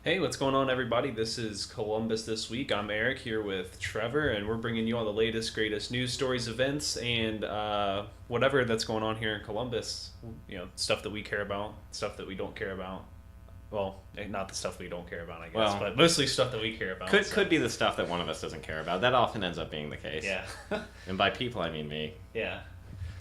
Hey, what's going on, everybody? This is Columbus This Week. I'm Eric here with Trevor, and we're bringing you all the latest, greatest news stories, events, and whatever that's going on here in Columbus. Stuff that we care about, stuff that we don't care about. Well, not the stuff we don't care about, I guess, Well, but mostly stuff that we care about. could be the stuff that one of us doesn't care about. That often ends up being the case. Yeah. And by people, I mean me. Yeah.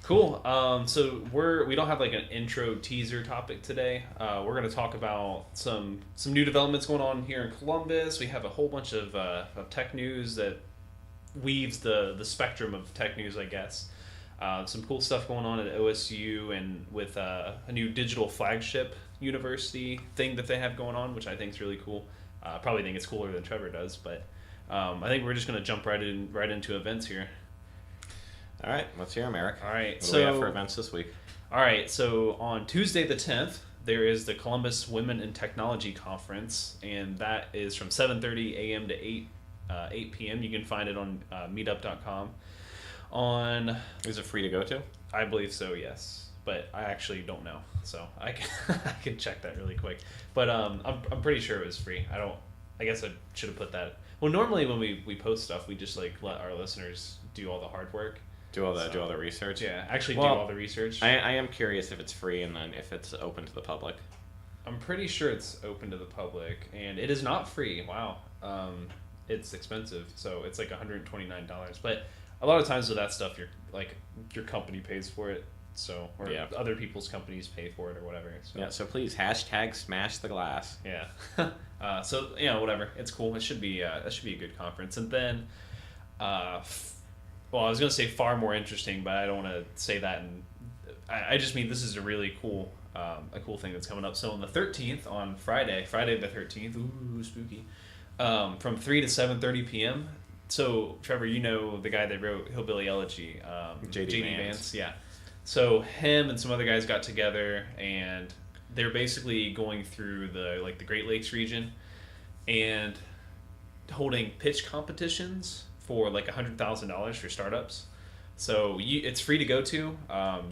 Cool. So we don't have like an intro teaser topic today. We're going to talk about some new developments going on here in Columbus. We have a whole bunch of tech news that weaves the spectrum of tech news, I guess. Some cool stuff going on at OSU and with a new digital flagship university thing that they have going on, which I think is really cool. Probably think it's cooler than Trevor does, but I think we're just going to jump right into events here. All right, let's hear them, Eric. All right, what do we have for events this week? All right, so on Tuesday the 10th, there is the Columbus Women in Technology Conference, and that is from 7:30 a.m. to 8 p.m. You can find it on meetup.com. Is it free to go to? I believe so, yes, but I actually don't know, so I can check that really quick. But I'm pretty sure it was free. I guess I should have put that. Well, normally when we post stuff, we just like let our listeners do all the hard work. Do all the research? Yeah, actually do Well, all the research. I am curious if it's free and then if it's open to the public. I'm pretty sure it's open to the public, and it is not free. Wow. It's expensive, so it's like $129. But a lot of times with that stuff, your company pays for it, so or Yeah. other people's companies pay for it or whatever. So. Yeah, so please smash the glass. Yeah. So whatever. It's cool. It should be that should be a good conference, and then. Well, I was going to say far more interesting, but I don't want to say that. And I just mean this is a really cool, a cool thing that's coming up. So on the 13th, on Friday the 13th, ooh, spooky, from 3 to 7:30 p.m. So, Trevor, you know the guy that wrote Hillbilly Elegy, J.D. Vance. Yeah. So him and some other guys got together, and they're basically going through the Great Lakes region and holding pitch competitions for like $100,000 for startups. So it's free to go to.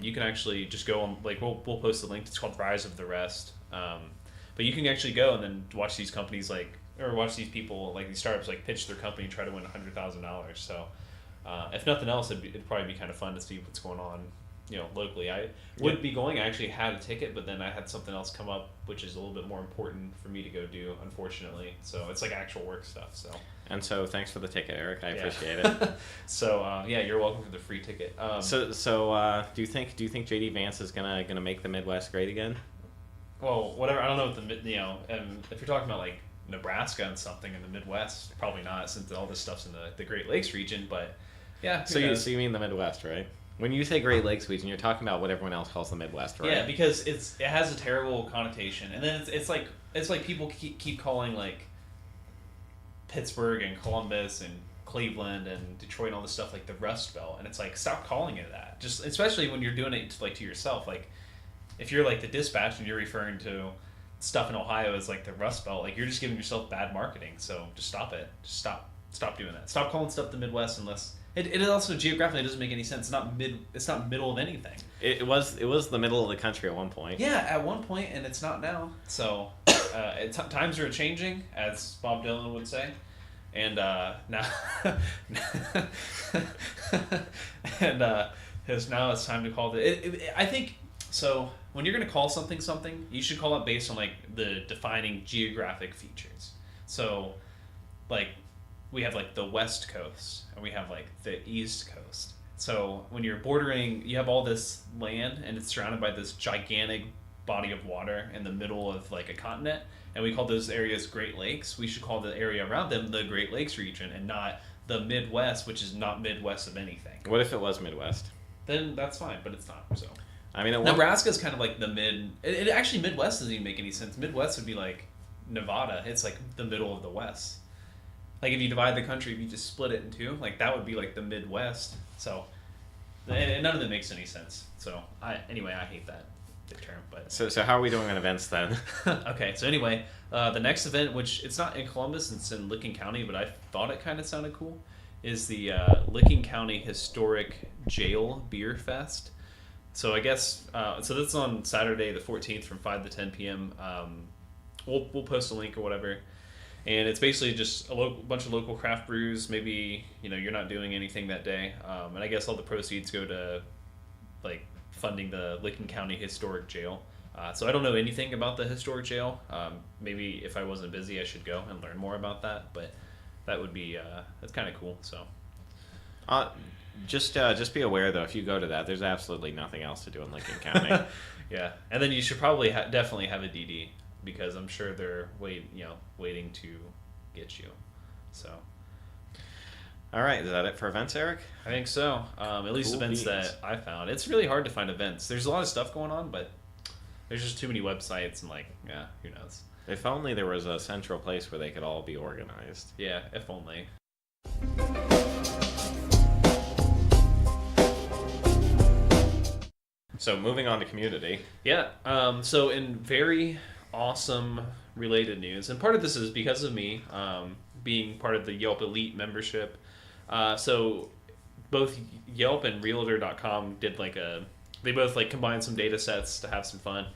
You can actually just go on, like we'll post the link. It's called Rise of the Rest. But you can actually go and then watch these companies watch these people, like these startups, like pitch their company and try to win $100,000. So if nothing else, it'd probably be kind of fun to see what's going on, locally. I would be going. I actually had a ticket, but then I had something else come up, which is a little bit more important for me to go do, unfortunately. So it's like actual work stuff. So. And so thanks for the ticket, Eric. I appreciate it. So you're welcome for the free ticket. So do you think J.D. Vance is gonna make the Midwest great again? Well, whatever. I don't know what if you're talking about like Nebraska and something in the Midwest, probably not, since all this stuff's in the Great Lakes region. But yeah. So you mean the Midwest, right? When you say Great Lakes region, you're talking about what everyone else calls the Midwest, right? Yeah, because it has a terrible connotation, and then it's like people keep calling like Pittsburgh and Columbus and Cleveland and Detroit and all this stuff like the Rust Belt, and it's like, stop calling it that. Just especially when you're doing it to yourself. Like if you're like the Dispatch and you're referring to stuff in Ohio as like the Rust Belt, like you're just giving yourself bad marketing. So just stop it. Just stop doing that. Stop calling stuff the Midwest unless it also geographically doesn't make any sense. It's not middle of anything. It was the middle of the country at one point. Yeah, at one point, and it's not now. So times are changing, as Bob Dylan would say. And now, now it's time to call it. I think so. When you're going to call something, you should call it based on like the defining geographic features. So, like, we have like the West Coast and we have like the East Coast. So when you're bordering, you have all this land and it's surrounded by this gigantic body of water in the middle of like a continent. And we call those areas Great Lakes. We should call the area around them the Great Lakes region and not the Midwest, which is not Midwest of anything. What if it was Midwest? Then that's fine, but it's not. So I mean, Nebraska is kind of like the mid. It actually, Midwest doesn't even make any sense. Midwest would be like Nevada. It's like the middle of the West. Like if you divide the country, if you just split it in two, like that would be like the Midwest. So and none of it makes any sense. So I hate that term. But so how are we doing on events then? Okay, so anyway, the next event, which it's not in Columbus, it's in Licking County, but I thought it kind of sounded cool, is the Licking County Historic Jail Beer Fest. So I guess so that's on Saturday the 14th from 5 to 10 p.m. we'll post a link or whatever. And it's basically just a bunch of local craft brews. Maybe you're not doing anything that day, and I guess all the proceeds go to like funding the Licking County Historic Jail. So I don't know anything about the historic jail. Maybe if I wasn't busy, I should go and learn more about that. But that would be that's kind of cool. So just be aware though, if you go to that, there's absolutely nothing else to do in Lincoln County. yeah, and then you should probably definitely have a DD because I'm sure they're waiting to get you. So. All right, is that it for events, Eric? I think so. At least Cool events beans. that I found. It's really hard to find events. There's a lot of stuff going on, but there's just too many websites and who knows? If only there was a central place where they could all be organized. Yeah, if only. So moving on to community. Yeah. So in very awesome related news, and part of this is because of me being part of the Yelp Elite membership. So both Yelp and Realtor.com did they both combined some data sets to have some fun,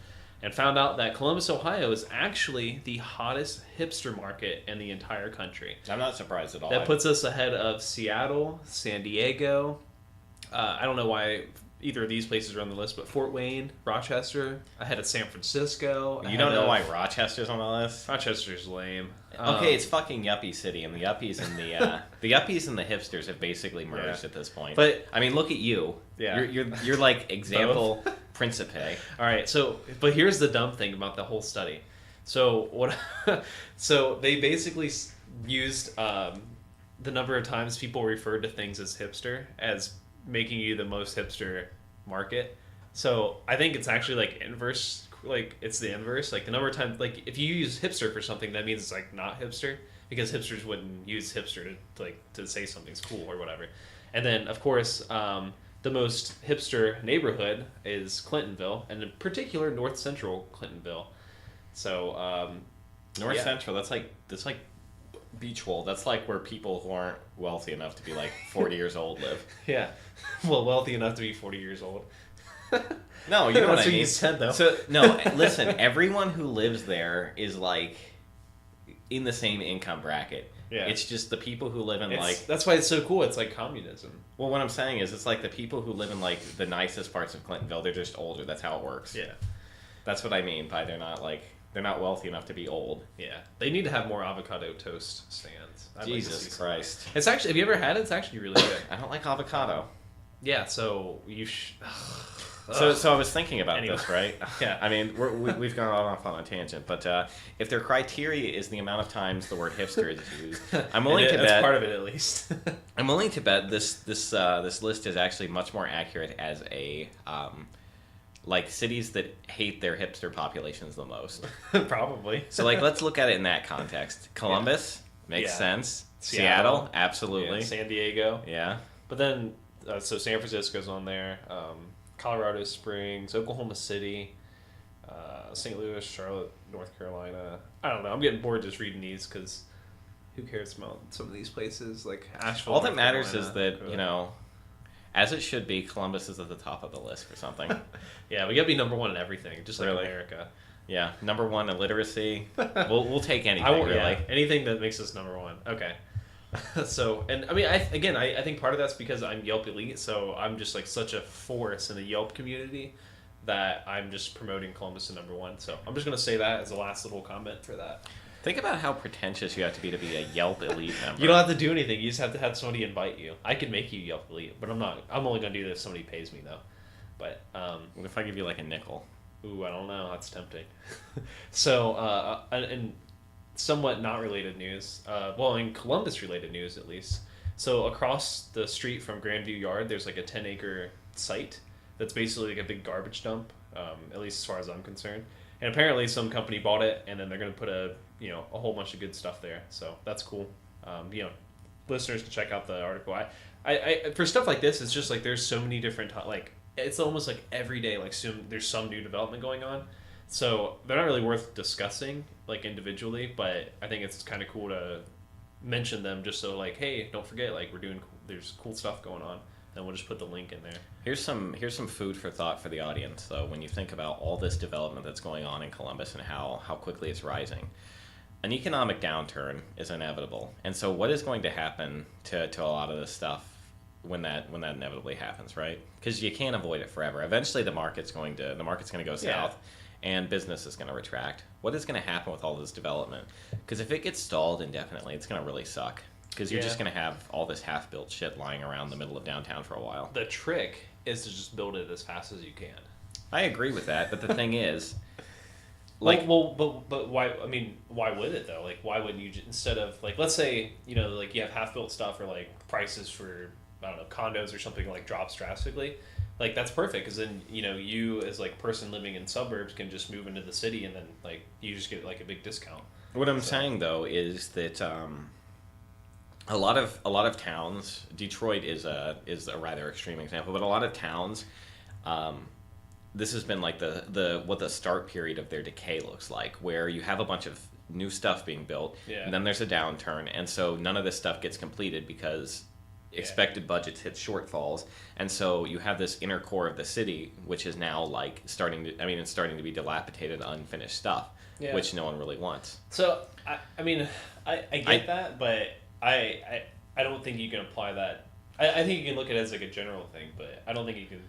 and found out that Columbus, Ohio is actually the hottest hipster market in the entire country. I'm not surprised at all. That puts us ahead of Seattle, San Diego. I don't know why either of these places are on the list, but Fort Wayne, Rochester, ahead of San Francisco. You don't know why Rochester's on the list? Rochester's lame. Okay, it's fucking yuppie city, and the yuppies and the yuppies and the hipsters have basically merged at this point. But I mean, look at you. Yeah. You're like example principe. All right, but here's the dumb thing about the whole study. So so they basically used the number of times people referred to things as hipster as making you the most hipster market. So I think it's actually inverse. It's the inverse. The number of times, if you use hipster for something, that means it's not hipster, because hipsters wouldn't use hipster to say something's cool or whatever. And then of course the most hipster neighborhood is Clintonville, and in particular North Central Clintonville. So North Central, that's like Beach Hole. That's where people who aren't wealthy enough to be 40 years old live. Yeah, well, wealthy enough to be 40 years old. No, you know That's what I mean. you said, though. So no, listen. Everyone who lives there is in the same income bracket. Yeah. It's just the people who live in That's why it's so cool. It's like communism. Well, what I'm saying is, it's the people who live in the nicest parts of Clintonville. They're just older. That's how it works. Yeah. That's what I mean by they're not wealthy enough to be old. Yeah. They need to have more avocado toast stands. Jesus Christ. It's actually. Have you ever had it? It's actually really good. I don't like avocado. Yeah. So you. So I was thinking about Anyway. this, right? Yeah. I mean, we've gone off on a tangent, but if their criteria is the amount of times the word hipster is used, I'm willing to bet. That's part of it, at least. I'm willing to bet this list is actually much more accurate as a cities that hate their hipster populations the most. Probably. So let's look at it in that context. Columbus makes sense. Seattle, absolutely. Yeah, San Diego. Yeah. But then, so San Francisco's on there. Colorado Springs, Oklahoma City, St. Louis, Charlotte, North Carolina. I don't know. I'm getting bored just reading these because who cares about some of these places like Asheville? All that North matters Carolina. is that as it should be, Columbus is at the top of the list for something. Yeah, we gotta be number one in everything, just like Really? America. Yeah, number one illiteracy. We'll take anything really. Yeah, anything that makes us number one. Okay. So, and I mean, I think part of that's because I'm Yelp Elite, so I'm just such a force in the Yelp community that I'm just promoting Columbus to number one. So I'm just gonna say that as a last little comment for that. Think about how pretentious you have to be a Yelp Elite member. You don't have to do anything. You just have to have somebody invite you. I could make you Yelp Elite, but I'm not. I'm only gonna do that if somebody pays me though. But What if I give you a nickel? ooh, I don't know. That's tempting. So, and somewhat not related news. Well, in Columbus related news at least. So across the street from Grandview Yard, there's a 10-acre site that's basically a big garbage dump. At least as far as I'm concerned. And apparently some company bought it, and then they're gonna put a whole bunch of good stuff there. So that's cool. Listeners can check out the article. I for stuff like this, it's just there's so many different it's almost every day there's some new development going on. So they're not really worth discussing individually, but I think it's kind of cool to mention them just so hey, don't forget we're doing there's cool stuff going on. and we'll just put the link in there. Here's some food for thought for the audience, though. When you think about all this development that's going on in Columbus and how quickly it's rising, an economic downturn is inevitable. And so, what is going to happen to a lot of this stuff when that inevitably happens, right? Because you can't avoid it forever. Eventually, the market's going to go south, and business is going to retract. What is going to happen with all this development? Because if it gets stalled indefinitely, it's going to really suck. Because you're just going to have all this half-built shit lying around the middle of downtown for a while. The trick is to just build it as fast as you can. I agree with that, but the thing is, but why? I mean, why would it though? Like, why wouldn't you instead of like, let's say you have half-built stuff or like prices for I don't know condos or something like drops drastically. Like that's perfect because then you as like person living in suburbs can just move into the city and then like you just get like a big discount. What I'm saying though is that a lot of towns, Detroit is a rather extreme example, but a lot of towns, this has been like what the start period of their decay looks like, where you have a bunch of new stuff being built, and then there's a downturn, and so none of this stuff gets completed because expected budgets hit shortfalls, and so you have this inner core of the city, which is now like it's starting to be dilapidated, unfinished stuff, which no one really wants. So I get that, but I don't think you can apply that. I think you can look at it as like a general thing, but I don't think you can.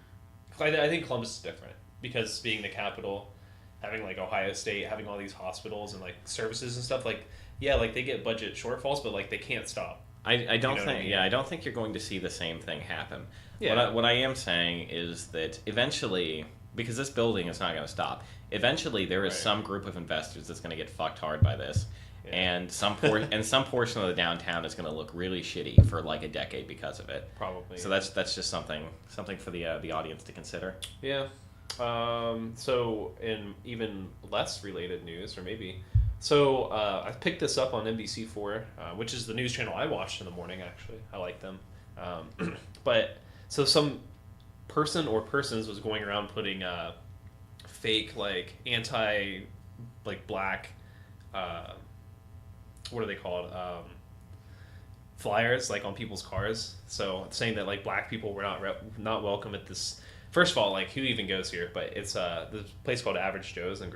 I think Columbus is different because being the capital, having like Ohio State, having all these hospitals and like services and stuff, like like they get budget shortfalls, but like they can't stop. I don't think I don't think you're going to see the same thing happen. Yeah. What I am saying is that eventually, because this building is not going to stop, eventually there is some group of investors that's going to get fucked hard by this. Yeah. And some portion of the downtown is going to look really shitty for like a decade because of it. Probably. So that's just something for the audience to consider. Yeah. So in even less related news, or maybe, I picked this up on NBC4, which is the news channel I watched in the morning. Actually, I like them. But so some person or persons was going around putting fake like anti like black. What are they called? Flyers like on people's cars. So saying that like black people were not welcome at this. First of all, like who even goes here? But it's this place called Average Joe's on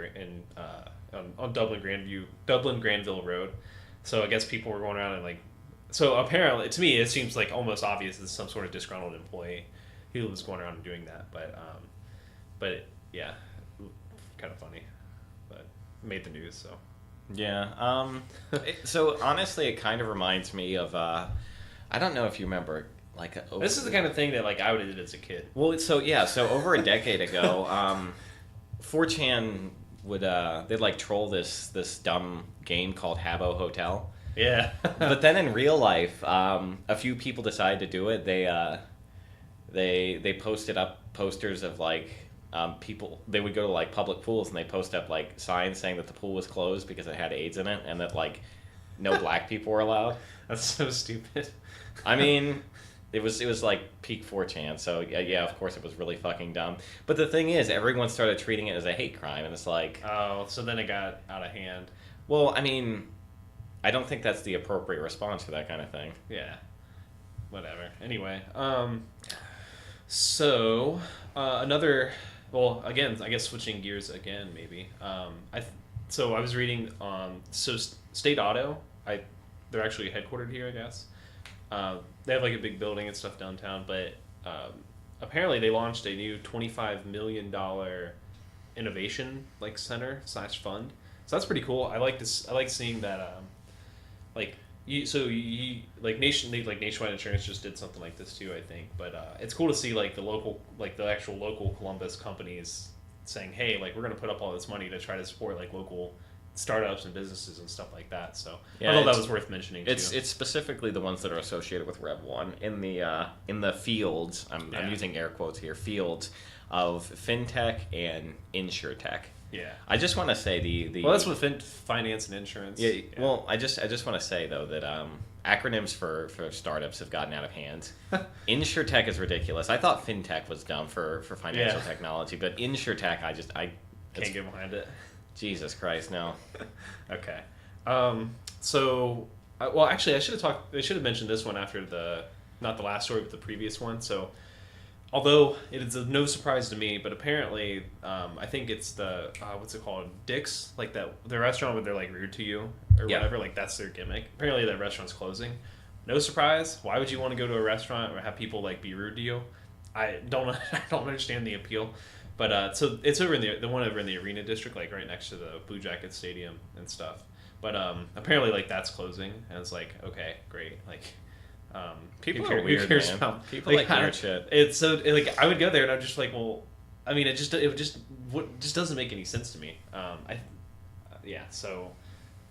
Dublin Granville Road. So I guess people were going around and like. So apparently, to me, it seems like almost obvious it's some sort of disgruntled employee who was going around and doing that. But yeah, kind of funny, but made the news so. Yeah. So honestly, it kind of reminds me of I don't know if you remember this is the kind of thing that like I would have did as a kid. Well, so over a decade ago, 4chan would they'd like troll this dumb game called Habbo Hotel. Yeah. But then in real life, a few people decided to do it. They posted up posters of like. People, they would go to like public pools and they post up like signs saying that the pool was closed because it had AIDS in it and that like no black people were allowed. That's so stupid. I mean, it was like peak 4chan, so yeah, of course it was really fucking dumb. But the thing is, everyone started treating it as a hate crime, and it's like, oh, so then it got out of hand. Well, I mean, I don't think that's the appropriate response for that kind of thing. Yeah. Whatever. Anyway, so another. Well, again, I guess switching gears again, maybe. So I was reading. So State Auto, they're actually headquartered here, I guess. They have like a big building and stuff downtown, but apparently they launched a new $25 million innovation like center / fund. So that's pretty cool. I like this. I like seeing that. Nationwide Insurance just did something like this too, I think. But it's cool to see like the actual local Columbus companies saying, hey, like we're gonna put up all this money to try to support like local startups and businesses and stuff like that. So I thought that was worth mentioning too. It's specifically the ones that are associated with Rev 1 in the fields. I'm using air quotes here. Fields of fintech and insurtech. Yeah. I just want to say the well, that's with finance and insurance. Yeah. Well, I just want to say though that acronyms for startups have gotten out of hand. Insurtech is ridiculous. I thought fintech was dumb for financial technology, but insurtech, I can't get behind it. Jesus Christ, no. Okay. So, well, actually, I should have mentioned this one after not the last story, but the previous one. So, although it is of no surprise to me, but apparently, I think it's the what's it called, Dick's, like the restaurant where they're like rude to you or Yeah. whatever. Like that's their gimmick. Apparently, that restaurant's closing. No surprise. Why would you want to go to a restaurant or have people like be rude to you? I don't I don't understand the appeal. But so it's over in the one over in the Arena District, like right next to the Blue Jackets Stadium and stuff. But apparently, like that's closing, and it's like okay, great. Like People who are weird, cares man. about- People like I weird don't- shit. It's so like I would go there and I'm just like, well, I mean, it just doesn't make any sense to me. Yeah, so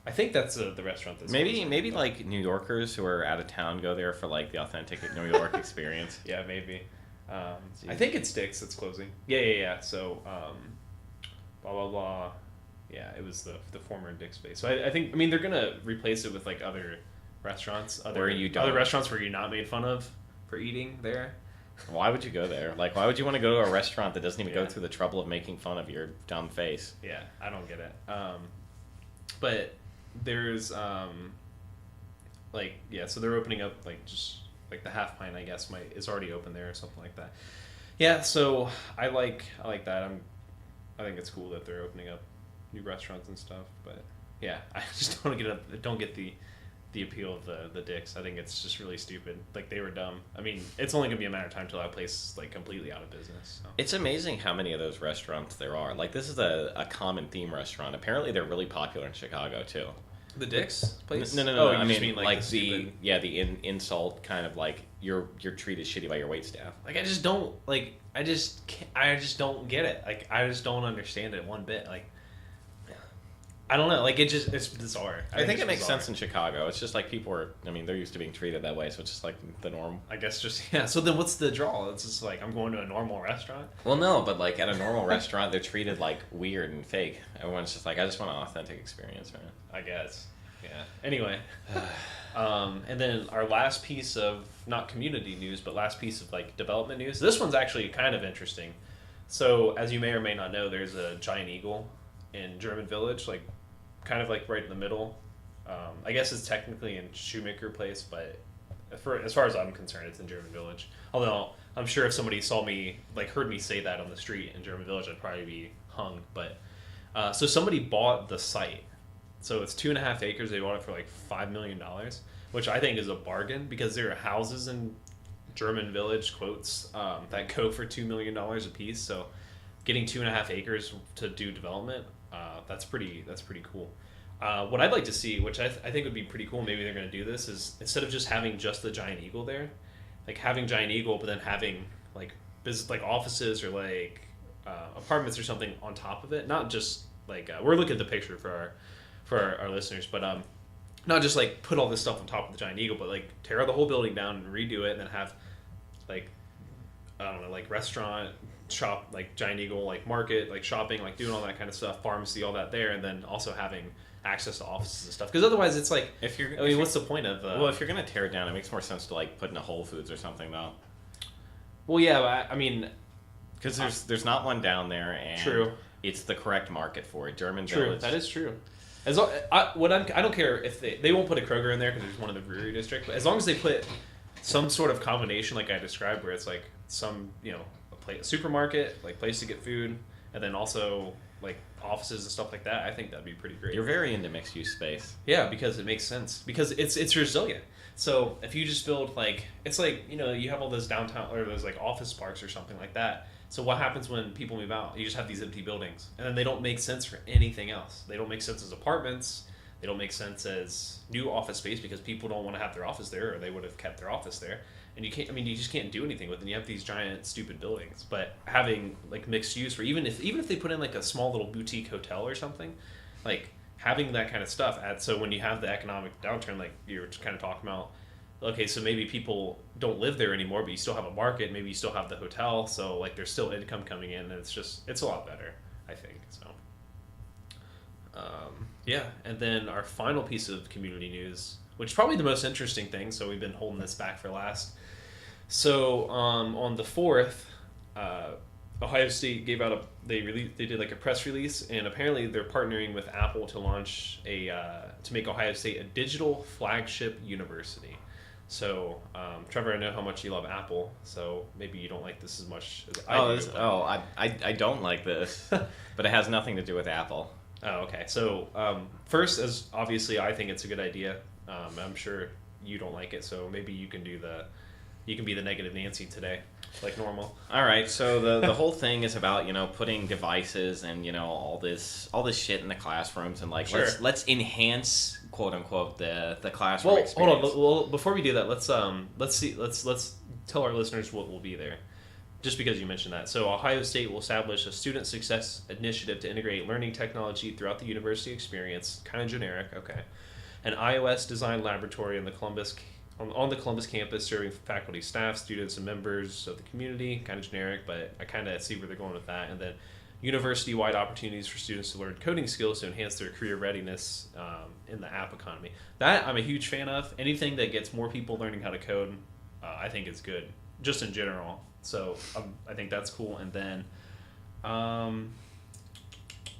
I think that's the restaurant that's Maybe closing, maybe but- like New Yorkers who are out of town go there for like the authentic New York experience. Yeah, maybe. I think it's Dick's that's closing. Yeah. So, blah blah blah. Yeah, it was the former Dick's space. So I think they're gonna replace it with like other restaurants, Where you don't. other restaurants where you're not made fun of for eating there. Why would you go there? Like, why would you want to go to a restaurant that doesn't even go Yeah. through the trouble of making fun of your dumb face? Yeah, I don't get it. But there's so they're opening up like just like the Half Pint, I guess, is already open there or something like that. Yeah, so I like that. I think it's cool that they're opening up new restaurants and stuff. But yeah, I just don't get the appeal of the Dick's. I think it's just really stupid. Like they were dumb. I mean, it's only gonna be a matter of time till that place is like completely out of business. So. It's amazing how many of those restaurants there are. Like, this is a common theme restaurant. Apparently, they're really popular in Chicago too. The Dick's place? No. Oh, you I just mean, mean like the the stupid... the insult kind of like you're treated shitty by your wait staff. Like I just don't don't get it. Like I just don't understand it one bit. Like I don't know. Like it's bizarre. I think it's it makes bizarre. sense in Chicago. It's just like people are. I mean, they're used to being treated that way, so it's just like the norm. I guess just yeah. So then what's the draw? It's just like I'm going to a normal restaurant. Well, no, but like at a normal restaurant, they're treated like weird and fake. Everyone's just like, I just want an authentic experience, man. I guess. Yeah. Anyway, and then our last piece of not community news, but last piece of like development news. This one's actually kind of interesting. So as you may or may not know, there's a giant eagle in German Village, like kind of like right in the middle. I guess it's technically in Shoemaker Place, but as far as I'm concerned, it's in German Village. Although I'm sure if somebody saw me, like heard me say that on the street in German Village, I'd probably be hung. But so somebody bought the site. So it's 2.5 acres. They bought it for like $5 million, which I think is a bargain because there are houses in German Village quotes that go for $2 million a piece. So getting 2.5 acres to do development, that's pretty cool. What I'd like to see, which I think would be pretty cool, maybe they're going to do this, is instead of just having just the giant eagle there, like having giant eagle, but then having like business, like offices or like apartments or something on top of it. Not just like we're looking at the picture for our listeners, but not just like put all this stuff on top of the giant eagle, but like tear the whole building down and redo it, and then have like I don't know, like restaurant, shop, like giant eagle, like market, like shopping, like doing all that kind of stuff, pharmacy, all that there, and then also having access to offices and stuff. Because otherwise, it's like what's the point of? Well, if you're gonna tear it down, it makes more sense to like put in a Whole Foods or something, though. Well, yeah, I mean, because there's not one down there, and true. It's the correct market for it. German True, Village. that is true. I don't care if they won't put a Kroger in there because there's one in the brewery district, but as long as they put some sort of combination like I described, where it's like some a supermarket, like place to get food, and then also like offices and stuff like that, I think that'd be pretty great. You're very into mixed use space. Yeah, because it makes sense. Because it's resilient. So if you just build like it's like you have all those downtown or those like office parks or something like that. So what happens when people move out? You just have these empty buildings, and then they don't make sense for anything else. They don't make sense as apartments. They don't make sense as new office space because people don't want to have their office there, or they would have kept their office there. And you can't. I mean, you just can't do anything with them. You have these giant, stupid buildings. But having like mixed use, or even if they put in like a small little boutique hotel or something, like having that kind of stuff. So when you have the economic downturn, like you were kind of talking about. Okay, so maybe people don't live there anymore, but you still have a market. Maybe you still have the hotel, so like there's still income coming in, and it's a lot better, I think. So, yeah. And then our final piece of community news, which is probably the most interesting thing. So we've been holding this back for last. So on the 4th, Ohio State gave out they did like a press release, and apparently they're partnering with Apple to launch to make Ohio State a digital flagship university. So, Trevor, I know how much you love Apple, so maybe you don't like this as much as I Oh, do. I don't like this, but it has nothing to do with Apple. Oh, okay. So, first, as obviously, I think it's a good idea. I'm sure you don't like it, so maybe you can you can be the negative Nancy today, like normal. All right, so the whole thing is about putting devices and all this shit in the classrooms and like Sure. let's enhance quote unquote the classroom Well, hold experience. on. Well, before we do that, let's tell our listeners what will be there. Just because you mentioned that. So, Ohio State will establish a student success initiative to integrate learning technology throughout the university experience. Kind of generic, okay. An iOS design laboratory on the Columbus campus, serving faculty, staff, students, and members of the community. Kind of generic, but I kind of see where they're going with that. And then university-wide opportunities for students to learn coding skills to enhance their career readiness in the app economy. That I'm a huge fan of. Anything that gets more people learning how to code, I think is good, just in general. So I think that's cool. And then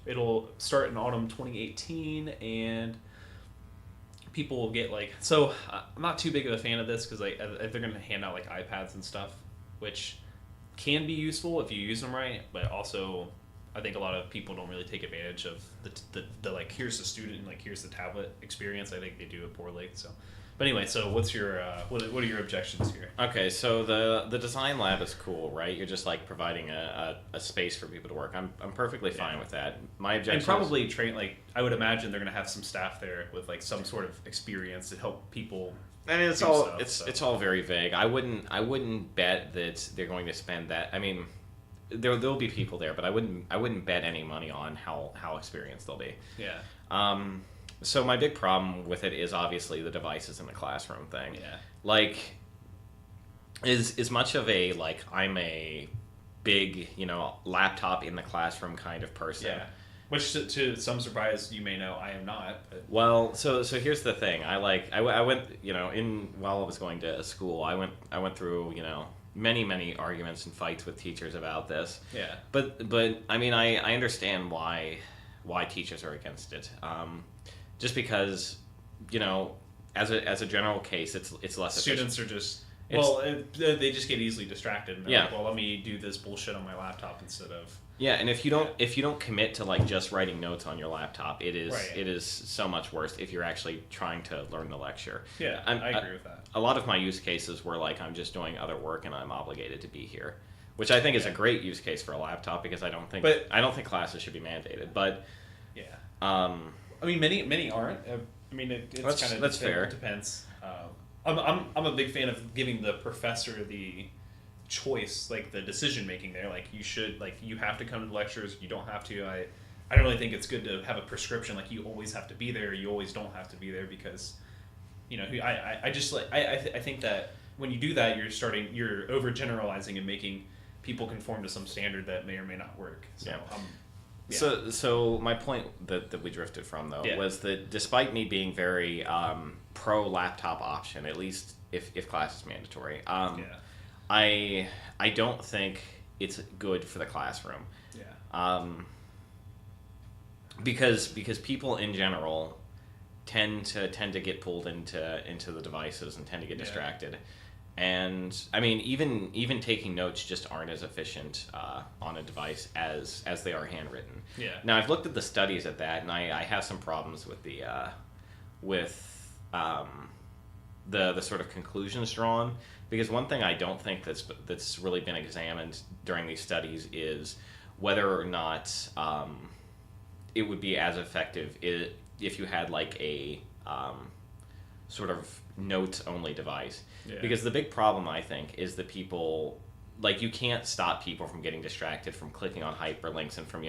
it'll start in autumn 2018, and people will get I'm not too big of a fan of this because they're going to hand out like iPads and stuff, which can be useful if you use them right, but also I think a lot of people don't really take advantage of the like here's the student and like here's the tablet experience. I think they do it poorly. So, but anyway, so what's your what are your objections here? Okay, so the design lab is cool, right? You're just like providing a space for people to work. I'm perfectly fine with that. My objection And probably train I would imagine they're going to have some staff there with like some sort of experience to help people. I mean, it's do all stuff, it's all very vague. I wouldn't bet that they're going to spend that. I mean, there'll be people there, but I wouldn't bet any money on how experienced they'll be. Yeah. So my big problem with it is obviously the devices in the classroom thing. Yeah. Like, is much of a like I'm a big laptop in the classroom kind of person. Yeah. Which to some surprise you may know I am not. But. Well, so here's the thing. I went while I was going to school. I went through many arguments and fights with teachers about this. Yeah. But I mean I understand why teachers are against it. Just because as a general case it's less Students efficient. are just they just get easily distracted. And they're Yeah. like, well, let me do this bullshit on my laptop instead of. Yeah, and if you don't commit to like just writing notes on your laptop, it is Right. it is so much worse if you're actually trying to learn the lecture. Yeah, I agree with that. A lot of my use cases were like I'm just doing other work and I'm obligated to be here, which I think is a great use case for a laptop because I don't think classes should be mandated. But Yeah. I mean, many aren't. I mean, it's kind of that's fair. It depends. I'm a big fan of giving the professor the choice, like the decision making there. Like you have to come to the lectures. You don't have to. I don't really think it's good to have a prescription like you always have to be there. Or you always don't have to be there because, I think that when you do that, you're overgeneralizing and making people conform to some standard that may or may not work. So, Yeah. yeah. So my point that we drifted from though was that despite me being very pro laptop option, at least if class is mandatory, I don't think it's good for the classroom. Yeah. Because people in general tend to get pulled into the devices and tend to get distracted. And I mean, even taking notes just aren't as efficient on a device as they are handwritten. Yeah. Now I've looked at the studies at that, and I have some problems with the sort of conclusions drawn, because one thing I don't think that's really been examined during these studies is whether or not it would be as effective if you had like a sort of notes only device. Yeah. Because the big problem I think is that people you can't stop people from getting distracted from clicking on hyperlinks and from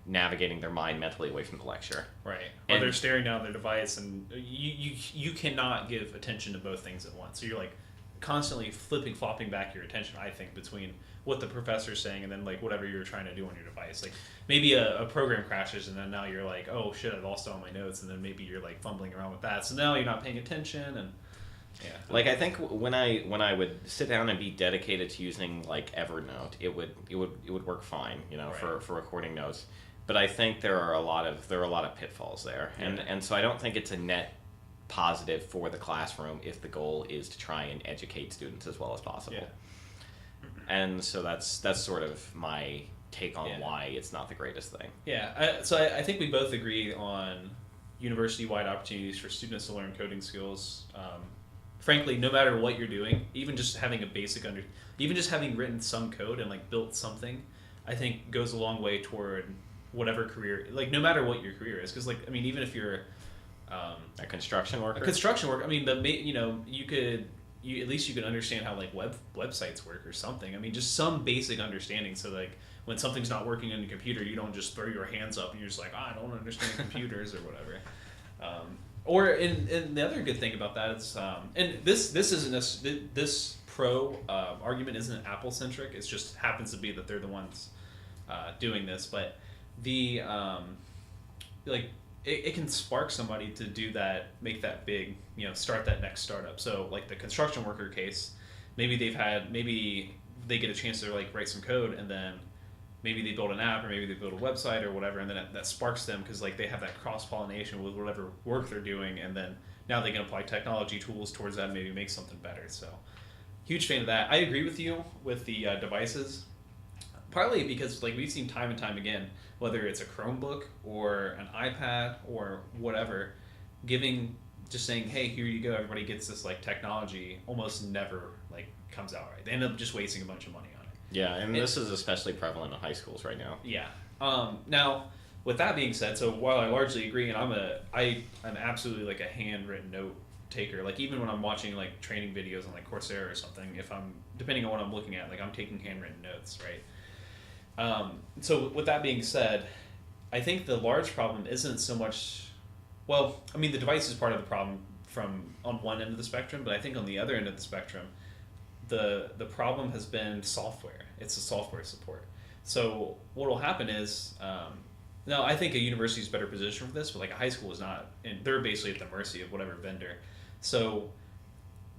navigating their mind mentally away from the lecture. Right. Or they're staring down their device, and you cannot give attention to both things at once. So you're like constantly flopping back your attention, I think, between what the professor's saying and then like whatever you're trying to do on your device. Like maybe a program crashes and then now you're like, oh shit, I lost all my notes, and then maybe you're like fumbling around with that. So now you're not paying attention, and Like I think when I would sit down and be dedicated to using like Evernote, it would work fine, Right. for recording notes. But I think there are a lot of pitfalls there, and so I don't think it's a net positive for the classroom if the goal is to try and educate students as well as possible. Yeah. And so that's sort of my take on Yeah. why it's not the greatest thing. Yeah, so I think we both agree on university-wide opportunities for students to learn coding skills. Frankly, no matter what you're doing, even just having a basic even just having written some code and like built something, I think goes a long way toward whatever career, like no matter what your career is. Because like, I mean, even if you're A construction worker? a construction worker, I mean, at least you can understand how like websites work or something. I mean, just some basic understanding. So like when something's not working on your computer, you don't just throw your hands up and you're just like, I don't understand computers or whatever. And the other good thing about that is, and this isn't this pro argument isn't Apple centric. It just happens to be that they're the ones doing this, but the like. It can spark somebody to do that, make that big, start that next startup. So like the construction worker case, maybe they get a chance to like write some code, and then maybe they build an app, or maybe they build a website or whatever, and then that sparks them because like they have that cross-pollination with whatever work they're doing, and then now they can apply technology tools towards that and maybe make something better. So huge fan of that. I agree with you with the devices, partly because like we've seen time and time again, whether it's a Chromebook or an iPad or whatever, just saying, hey, here you go, everybody gets this like technology, almost never like comes out right. They end up just wasting a bunch of money on it. Yeah, and this is especially prevalent in high schools right now. Yeah. Now, with that being said, so while I largely agree, and I'm absolutely like a handwritten note taker. Like even when I'm watching like training videos on like Coursera or something, depending on what I'm looking at, like I'm taking handwritten notes, right? So with that being said, I think the large problem isn't so much, well, I mean the device is part of the problem from on one end of the spectrum, but I think on the other end of the spectrum, the problem has been software. It's the software support. So what will happen is, now I think a university is better positioned for this, but like a high school is not, and they're basically at the mercy of whatever vendor. So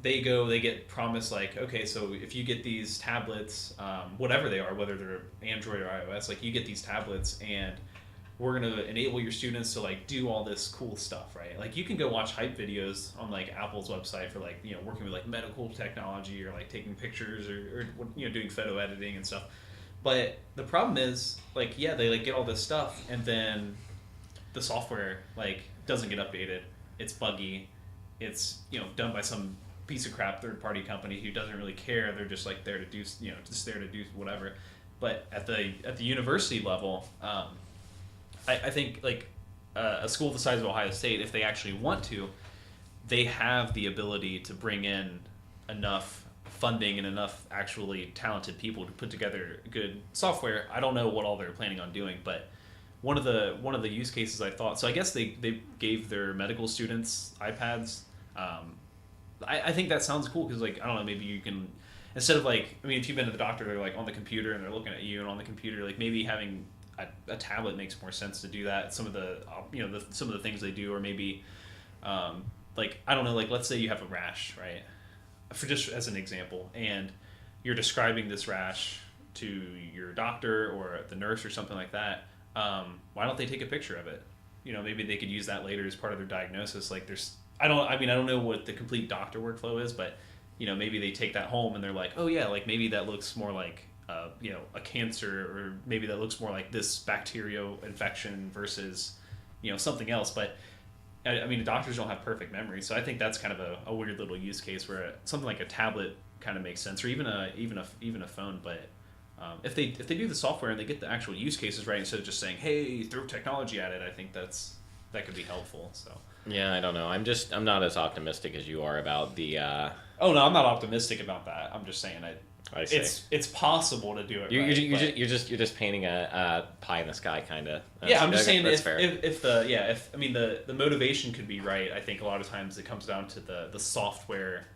they get promised like, okay, so if you get these tablets, whatever they are, whether they're Android or iOS, like you get these tablets and we're going to enable your students to like do all this cool stuff, right? Like you can go watch hype videos on like Apple's website for like, working with like medical technology or like taking pictures or doing photo editing and stuff. But the problem is like, yeah, they like get all this stuff and then the software like doesn't get updated. It's buggy. It's, done by some piece of crap third-party company who doesn't really care. They're just like there to do, just there to do whatever. But at the university level, I think like a school the size of Ohio State, if they actually want to, they have the ability to bring in enough funding and enough actually talented people to put together good software. I don't know what all they're planning on doing, but one of the use cases I thought, so I guess they gave their medical students iPads. I think that sounds cool because like I don't know, maybe you can, instead of like, I mean, if you've been to the doctor, they're like on the computer and they're looking at you and on the computer, like maybe having a tablet makes more sense to do that. Some of the some of the things they do, or maybe like I don't know, like let's say you have a rash, right? For just as an example, and you're describing this rash to your doctor or the nurse or something like that. Why don't they take a picture of it? Maybe they could use that later as part of their diagnosis. Like I don't know what the complete doctor workflow is, but maybe they take that home and they're like, oh yeah, like maybe that looks more like a cancer, or maybe that looks more like this bacterial infection versus something else. But I mean, doctors don't have perfect memory, so I think that's kind of a weird little use case where something like a tablet kind of makes sense, or even a phone. But if they do the software and they get the actual use cases right, instead of just saying, hey, throw technology at it, I think that could be helpful. So. Yeah, I don't know. I'm not as optimistic as you are about the. Oh no, I'm not optimistic about that. I'm just saying I see. It's possible to do it. You're just painting a pie in the sky kind of. Yeah, I'm just saying if the motivation could be right. I think a lot of times it comes down to the software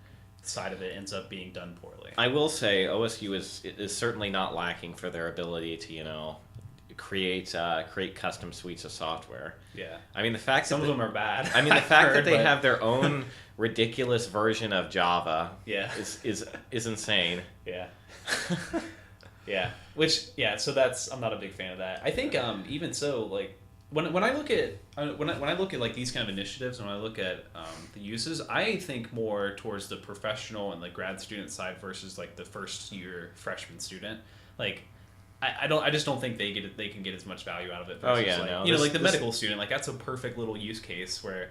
side of it ends up being done poorly. I will say OSU is certainly not lacking for their ability to create custom suites of software. Yeah. I mean the fact some of them are bad. I mean the fact that they have their own ridiculous version of Java. Yeah. is insane. Yeah. Yeah. So I'm not a big fan of that. I think even so, like when I look at when I look at like these kind of initiatives, when I look at the uses, I think more towards the professional and the grad student side versus like the first year freshman student. Like, I just don't think they can get as much value out of it. Oh Versus yeah, like, no. like the medical student, like that's a perfect little use case where,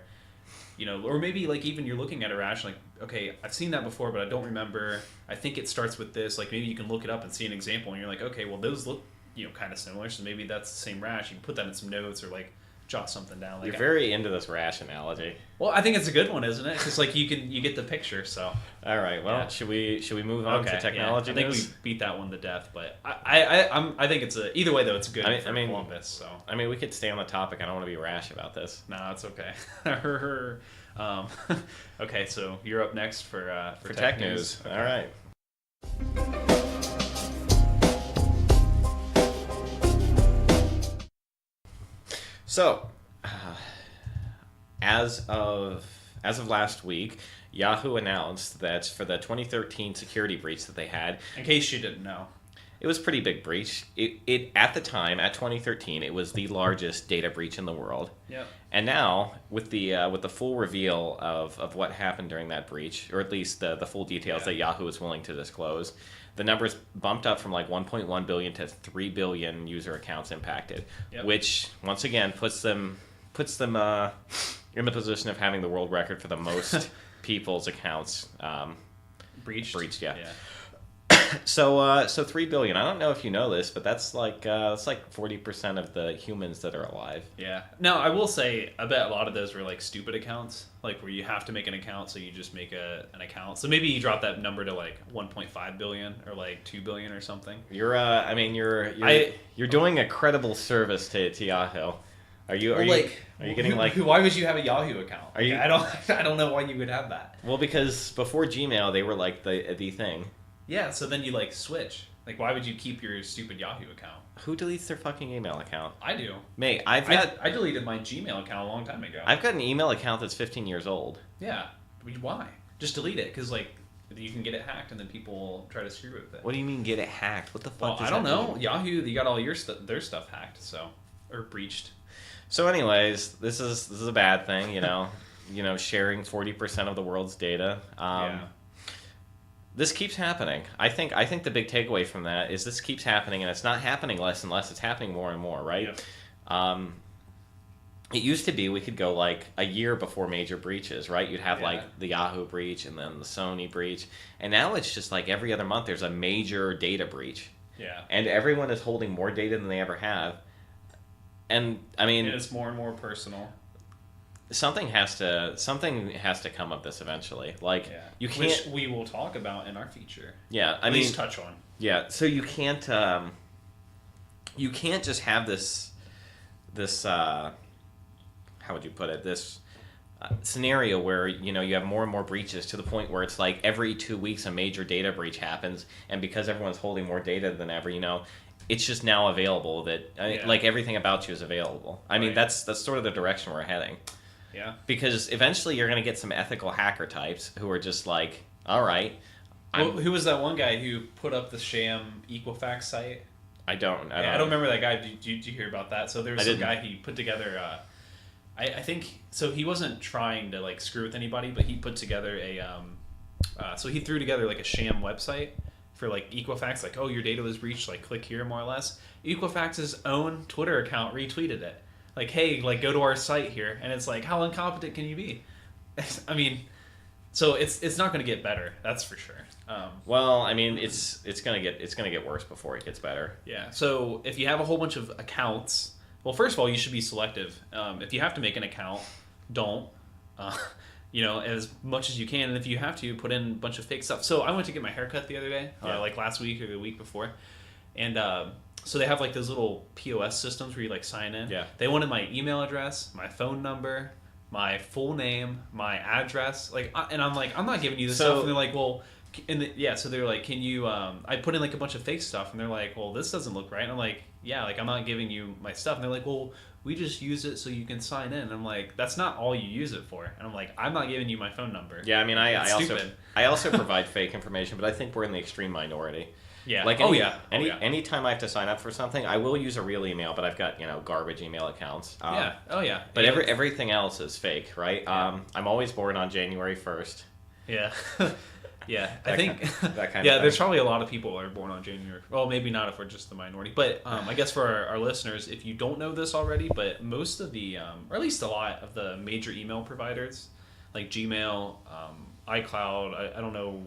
or maybe like even you're looking at a rash like, okay, I've seen that before, but I don't remember. I think it starts with this. Like maybe you can look it up and see an example, and you're like, okay, well those look kind of similar, so maybe that's the same rash. You can put that in some notes or like jot something down. Like, You're very into this rash analogy. well, I think it's a good one, isn't it? Because like you get the picture. So All right. Well, Yeah. should we move on to technology? I think news? we beat that one to death, but I think it's either way though it's good for Columbus. So I mean, we could stay on the topic. I don't want to be rash about this. no, it's okay. Okay, so you're up next for Tech news. Okay. All right. So, as of last week, Yahoo announced that for the 2013 security breach that they had, In case you didn't know. it was a pretty big breach. It at the time, at 2013, it was the largest data breach in the world. Yep. And now, with the full reveal of what happened during that breach, or at least the full details that Yahoo is willing to disclose, the numbers bumped up from like 1.1 billion to 3 billion user accounts impacted, which once again puts them in the position of having the world record for the most people's accounts breached. Yeah. So 3 billion. I don't know if you know this, but that's like 40% of the humans that are alive. Yeah. Now, I will say, I bet a lot of those were like stupid accounts, like where you have to make an account, so you just make an account. So maybe you drop that number to like 1.5 billion or like 2 billion or something. You're doing a credible service to Yahoo. Are you getting like? Why would you have a Yahoo account? Are you? I don't know why you would have that. Well, because before Gmail, they were like the thing. Yeah, so then you like switch. Like, why would you keep your stupid Yahoo account? Who deletes their fucking email account? I do. Mate, I deleted my Gmail account a long time ago. I've got an email account that's 15 years old. Yeah. Why? Just delete it, because like you can get it hacked, and then people will try to screw with it. What do you mean get it hacked? What the fuck? Well, does I don't that know. mean? Yahoo, they got all their stuff hacked, or breached. So, anyways, this is a bad thing, sharing 40% of the world's data. This keeps happening. I think the big takeaway from that is this keeps happening, and it's not happening less and less. It's happening more and more, right? Yep. It used to be we could go like a year before major breaches, right? You'd have Yeah. like the Yahoo breach and then the Sony breach, and now it's just like every other month there's a major data breach. Yeah. And everyone is holding more data than they ever have. And I mean, it's more and more personal. something has to come of this eventually. Like you can't. Which we will talk about in our feature. Yeah, At least touch on. Yeah, so you can't just have this how would you put it, this scenario where you have more and more breaches to the point where it's like every 2 weeks a major data breach happens, and because everyone's holding more data than ever, it's just now available that like everything about you is available. I mean, that's sort of the direction we're heading. Yeah. Because eventually you're going to get some ethical hacker types who are just like, all right. Who was that one guy who put up the sham Equifax site? I don't remember that guy. Did you hear about that? So there was some guy he put together. I think so. He wasn't trying to like screw with anybody, but he put together so he threw together like a sham website for like Equifax. Like, oh, your data was breached. Like, click here, more or less. Equifax's own Twitter account retweeted it. Like, hey, like go to our site here, and it's like, how incompetent can you be? I mean, so it's not going to get better. That's for sure. Well, I mean, it's gonna get worse before it gets better. Yeah. So if you have a whole bunch of accounts, well, first of all, you should be selective. If you have to make an account, don't. As much as you can, and if you have to, put in a bunch of fake stuff. So I went to get my haircut the other day, like last week or the week before, and so they have like those little POS systems where you like sign in. Yeah. They wanted my email address, my phone number, my full name, my address, and I'm like, I'm not giving you this stuff, and they're like, well. So they're like, can you I put in like a bunch of fake stuff, and they're like, well, this doesn't look right, and I'm like, yeah, like I'm not giving you my stuff, and they're like, well, we just use it so you can sign in, and I'm like, that's not all you use it for, and I'm like, I'm not giving you my phone number. Yeah, I mean, I also provide fake information, but I think we're in the extreme minority. Yeah. Like Oh yeah. anytime I have to sign up for something, I will use a real email, but I've got garbage email accounts. Yeah. Oh yeah. But Yeah. everything else is fake, right? Yeah. I'm always born on January 1st. Yeah. Yeah, I That think that kind yeah, of there's thing. probably a lot of people who are born on January. Well, maybe not if we're just the minority. But I guess for our listeners, if you don't know this already, but most of the, or at least a lot of the major email providers, like Gmail, iCloud, I don't know,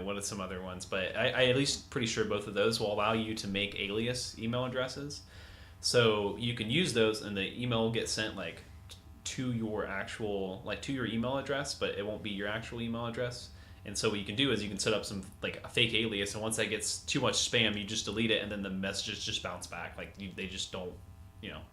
what are some other ones, but I at least pretty sure both of those will allow you to make alias email addresses. So you can use those, and the email will get sent like to your actual, like to your email address, but it won't be your actual email address. And so what you can do is you can set up some like a fake alias, and once that gets too much spam, you just delete it, and then the messages just bounce back. Like they just don't,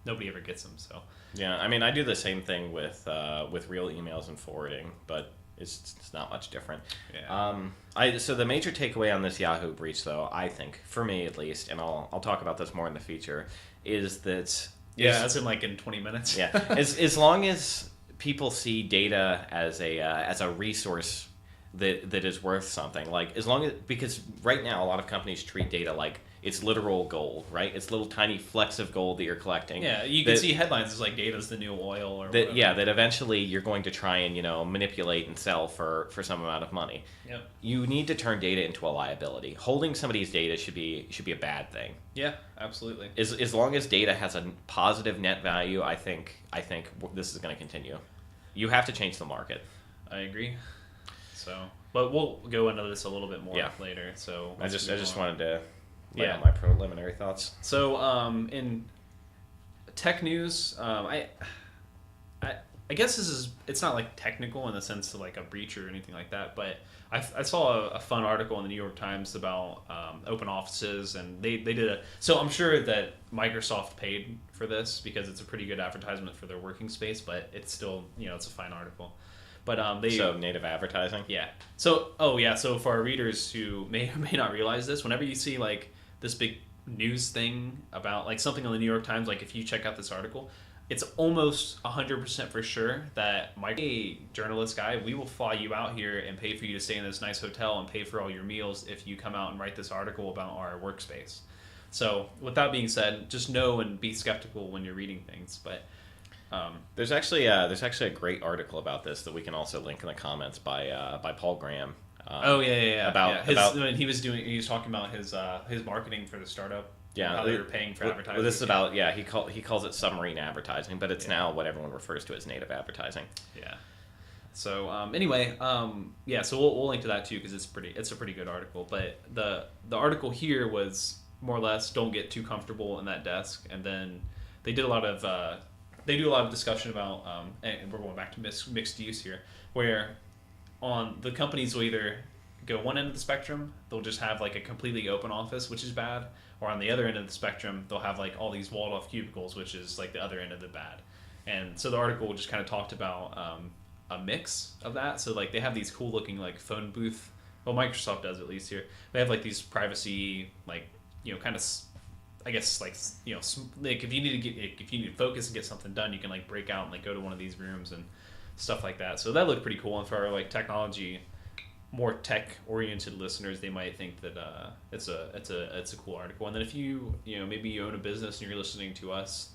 nobody ever gets them. So Yeah, I mean, I do the same thing with real emails and forwarding, but it's not much different. yeah, So the major takeaway on this Yahoo breach, though, I think, for me at least, and I'll talk about this more in the future, is that as in like in 20 minutes. yeah, as long as people see data as a resource that is worth something, like as long as, because right now a lot of companies treat data like it's literal gold, right? It's little tiny flecks of gold that you're collecting. Yeah, you can see headlines as like data's the new oil or whatever. That eventually you're going to try and manipulate and sell for some amount of money. Yep. You need to turn data into a liability. Holding somebody's data should be a bad thing. Yeah, absolutely. As long as data has a positive net value, I think this is going to continue. You have to change the market. I agree. So, but we'll go into this a little bit more Yeah. later. So I just wanted to lay Yeah. out my preliminary thoughts. So, in tech news, I guess it's not like technical in the sense of like a breach or anything like that, but I saw a fun article in the New York Times about open offices, and they did so I'm sure that Microsoft paid for this because it's a pretty good advertisement for their working space, but it's still, it's a fine article. But So native advertising. yeah. So so for our readers who may or may not realize this, whenever you see like this big news thing about like something on the New York Times, like if you check out this article, it's almost 100% for sure that my journalist guy, we will fly you out here and pay for you to stay in this nice hotel and pay for all your meals if you come out and write this article about our workspace. So with that being said, just know and be skeptical when you're reading things. But There's actually a great article about this that we can also link in the comments by Paul Graham. When he was talking about his marketing for the startup. Yeah, how they were paying for advertising. Well, this is about he calls it submarine advertising, but it's now what everyone refers to as native advertising. Yeah. So anyway, so we'll link to that too because it's a pretty good article. But the article here was more or less don't get too comfortable in that desk, and then they did a lot of discussion about and we're going back to mixed use here, where on the companies will either go one end of the spectrum, they'll just have like a completely open office, which is bad, or on the other end of the spectrum, they'll have like all these walled off cubicles, which is like the other end of the bad. And so the article just kind of talked about a mix of that. So like they have these cool looking like phone booth. Well, Microsoft does at least here. They have like these privacy like kind of. I guess like like if you need to focus and get something done, you can like break out and like go to one of these rooms and stuff like that. So that looked pretty cool. And for our like technology, more tech oriented listeners, they might think that it's a cool article. And then if you maybe you own a business and you're listening to us,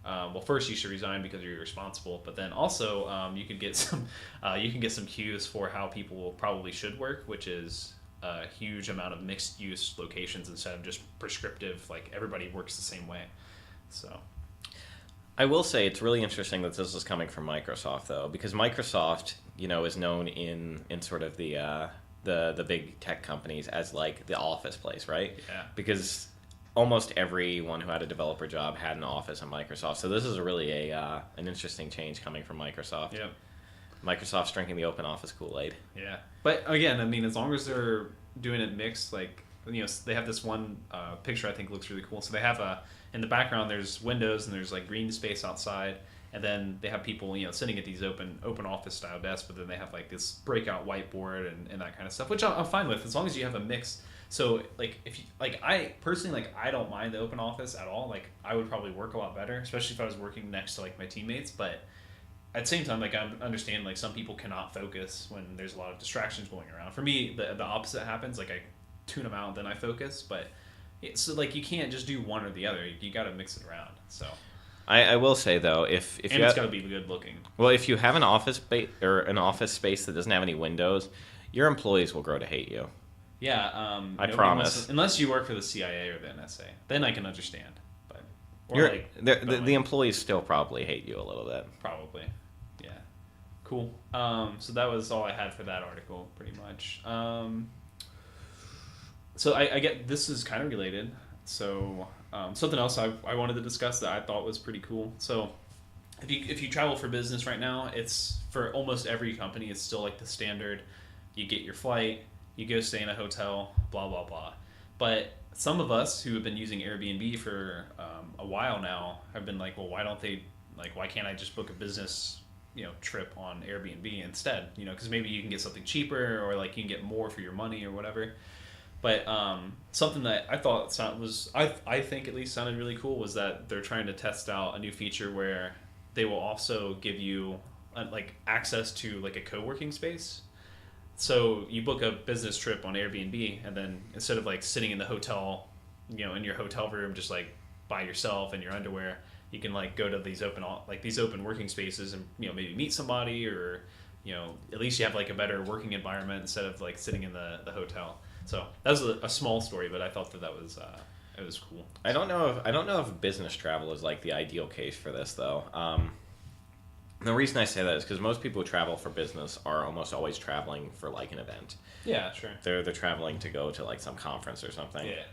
well, first you should resign because you're irresponsible. But then also you can get some cues for how people probably should work, which is a huge amount of mixed use locations instead of just prescriptive, like everybody works the same way. So I will say it's really interesting that this is coming from Microsoft, though, because Microsoft, is known in sort of the big tech companies as like the office place, right? Yeah. Because almost everyone who had a developer job had an office in Microsoft. So this is really an interesting change coming from Microsoft. Yep. Microsoft's drinking the open office Kool-Aid. Yeah. But again, I mean, as long as they're doing it mixed, like, they have this one picture I think looks really cool. So they have in the background, there's windows and there's like green space outside. And then they have people, sitting at these open office style desks, but then they have like this breakout whiteboard and that kind of stuff, which I'm fine with as long as you have a mix. So like if you like, I personally like I don't mind the open office at all. Like I would probably work a lot better, especially if I was working next to like my teammates. But at the same time, like I understand like some people cannot focus when there's a lot of distractions going around. For me, the opposite happens. Like I tune them out, then I focus. But so like you can't just do one or the other. You got to mix it around. So. I will say though, if and you it's got to be good looking. Well, if you have an office space that doesn't have any windows, your employees will grow to hate you. Yeah, I promise. Unless you work for the CIA or the NSA, then I can understand. But the employees still probably hate you a little bit. Probably, yeah. Cool. So that was all I had for that article, pretty much. So I get this is kind of related. So something else I wanted to discuss that I thought was pretty cool. So if you travel for business right now, it's for almost every company. It's still like the standard. You get your flight. You go stay in a hotel, blah, blah, blah. But some of us who have been using Airbnb for a while now have been like, well, why can't I just book a business, trip on Airbnb instead? Because maybe you can get something cheaper or like you can get more for your money or whatever. But something that I thought I think at least sounded really cool was that they're trying to test out a new feature where they will also give you like access to like a co-working space. So you book a business trip on Airbnb, and then instead of like sitting in the hotel, in your hotel room just like by yourself in your underwear, you can like go to these open working spaces and maybe meet somebody, or at least you have like a better working environment instead of like sitting in the hotel. So that was a small story, but I thought that was it was cool. I don't know if business travel is like the ideal case for this though. The reason I say that is because most people who travel for business are almost always traveling for like an event. Yeah, sure. They're traveling to go to like some conference or something. Yeah.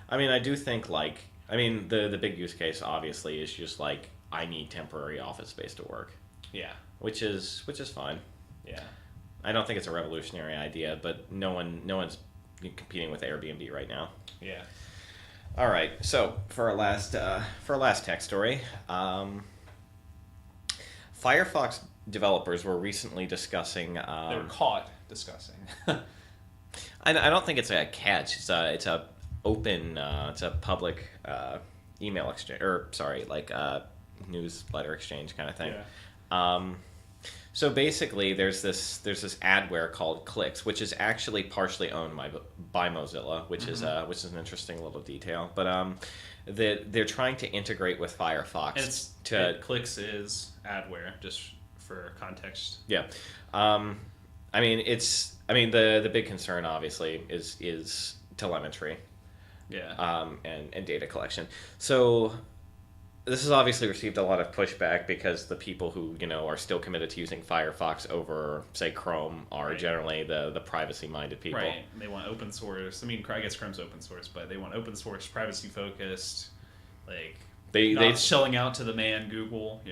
I mean, I do think the big use case obviously is just like I need temporary office space to work. Yeah. Which is fine. Yeah. I don't think it's a revolutionary idea, but no one's competing with Airbnb right now. Yeah. All right. So for our last tech story. Firefox developers were recently discussing. They were caught discussing. I don't think it's a catch. It's a open. It's a public email exchange, or sorry, like newsletter exchange kind of thing. Yeah. So basically, there's this adware called Clicks, which is actually partially owned by Mozilla, which is an interesting little detail. But they're trying to integrate with Firefox. Clicks is adware, just for context. Yeah, the big concern obviously is telemetry. Yeah. And data collection. So this has obviously received a lot of pushback because the people who are still committed to using Firefox over, say, Chrome are generally the privacy-minded people. Right. They want open source. I mean, I guess Chrome's open source, but they want open source, privacy-focused, like they shelling out to the man Google.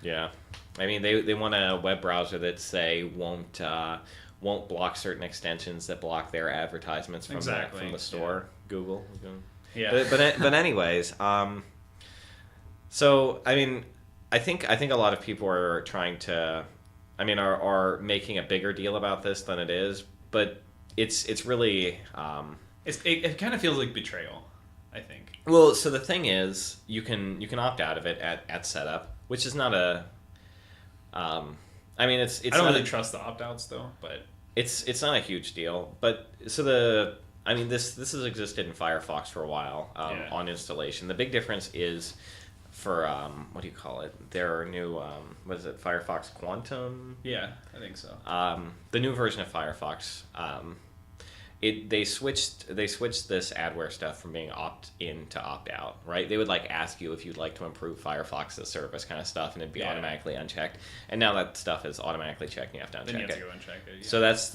Yeah. I mean, they want a web browser that say won't block certain extensions that block their advertisements from the store. Yeah. Google. Yeah. But anyways. So, I mean, I think a lot of people are trying to, are making a bigger deal about this than it is, but it's really... It kind of feels like betrayal, I think. Well, so the thing is, you can opt out of it at setup, which is not a... it's I don't really trust the opt-outs, though, but... It's not a huge deal, but so this has existed in Firefox for a while on installation. The big difference is... For what do you call it? Their new what is it? Firefox Quantum. Yeah, I think so. The new version of Firefox. They switched this adware stuff from being opt-in to opt-out. Right? They would like ask you if you'd like to improve Firefox's service, kind of stuff, and it'd be automatically unchecked. And now that stuff is automatically checked, and you have to uncheck it. Then you have to go uncheck it. Yeah. So that's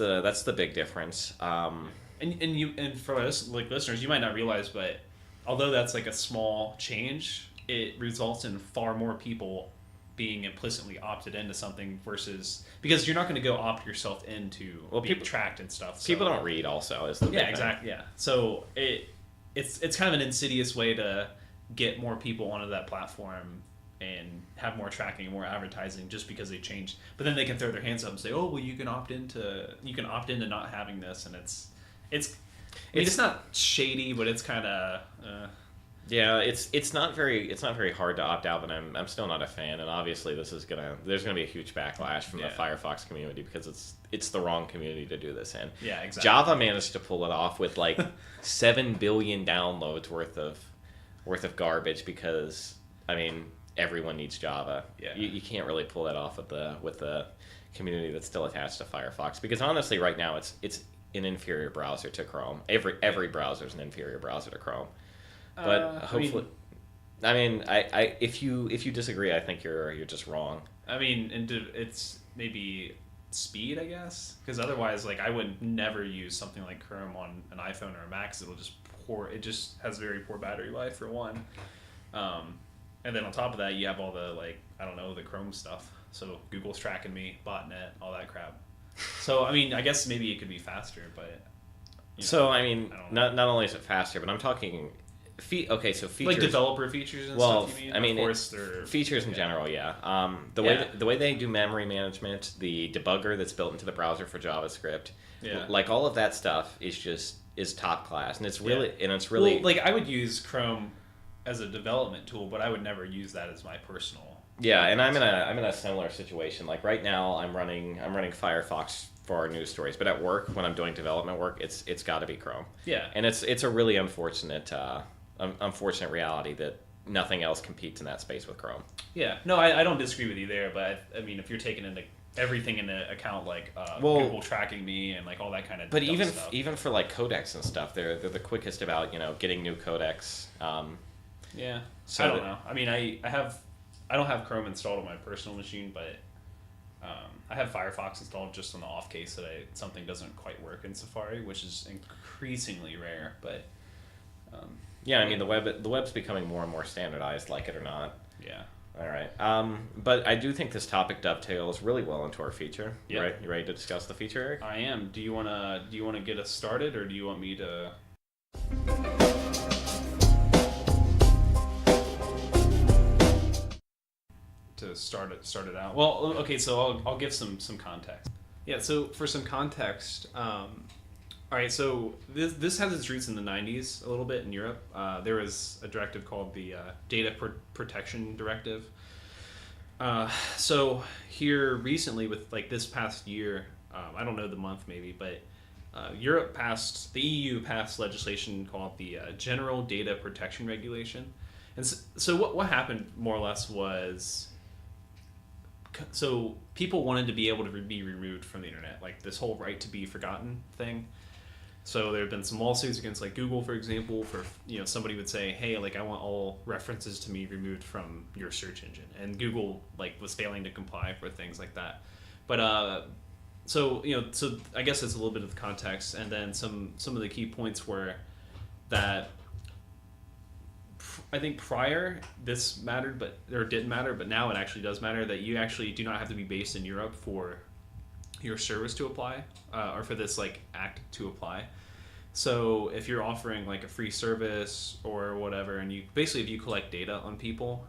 the big difference. And for us like listeners, you might not realize, but although that's like a small change, it results in far more people being implicitly opted into something versus because you're not going to go opt yourself into being tracked and stuff. So. People don't read also is the big thing. Exactly. Yeah. So it's kind of an insidious way to get more people onto that platform and have more tracking and more advertising just because they changed. But then they can throw their hands up and say, "Oh, well, you can opt into not having this," and it's not shady, but it's kind of. Yeah, it's not very hard to opt out, but I'm still not a fan, and obviously there's gonna be a huge backlash from the Firefox community because it's the wrong community to do this in. Yeah, exactly. Java managed to pull it off with like 7 billion downloads worth of garbage because I mean everyone needs Java. Yeah. You can't really pull that off with the community that's still attached to Firefox because honestly right now it's an inferior browser to Chrome. Every browser is an inferior browser to Chrome. But hopefully I mean if you disagree I think you're just wrong. I mean it's maybe speed, I guess, because otherwise like I would never use something like Chrome on an iPhone or a Mac. It just has very poor battery life for one, and then on top of that you have all the like I don't know the Chrome stuff, so Google's tracking me, botnet, all that crap. So I mean I guess maybe it could be faster, but so I mean I not only is it faster but I'm talking so features like developer features and stuff. You mean? I mean, of course, they're features in general, yeah. The way they do memory management, the debugger that's built into the browser for JavaScript, like all of that stuff is top class, and it's really well, like I would use Chrome as a development tool, but I would never use that as my personal. Yeah, and I'm in a similar situation. Like right now, I'm running Firefox for our news stories, but at work when I'm doing development work, it's got to be Chrome. Yeah, and it's a really unfortunate reality that nothing else competes in that space with Chrome. Yeah, no, I don't disagree with you there, but I mean, if you're taking into everything into account, like Google tracking me and like all that kind of. But stuff. even for like codecs and stuff, they're the quickest about getting new codecs. Yeah, so I don't know. I mean, I don't have Chrome installed on my personal machine, but I have Firefox installed just on the off case that something doesn't quite work in Safari, which is increasingly rare, but. Yeah, I mean the web's becoming more and more standardized, like it or not. Yeah. All right. But I do think this topic dovetails really well into our feature. Yeah. Right? You ready to discuss the feature, Eric? I am. Do you wanna get us started, or do you want me to? To start it out. Well, okay. So I'll give some context. Yeah. So for some context. All right, so this has its roots in the 90s a little bit in Europe. There was a directive called the Data Protection Directive. So here recently with like this past year, I don't know the month maybe, but the EU passed legislation called the General Data Protection Regulation. And so what happened more or less was, so people wanted to be able to be removed from the internet, like this whole right to be forgotten thing. So there have been some lawsuits against like Google, for example, for somebody would say, hey, like I want all references to me removed from your search engine, and Google like was failing to comply for things like that. But so I guess it's a little bit of the context, and then some of the key points were that I think prior this mattered, or didn't matter, but now it actually does matter that you actually do not have to be based in Europe for your service to apply, or for this like act to apply. So if you're offering like a free service or whatever, and if you collect data on people,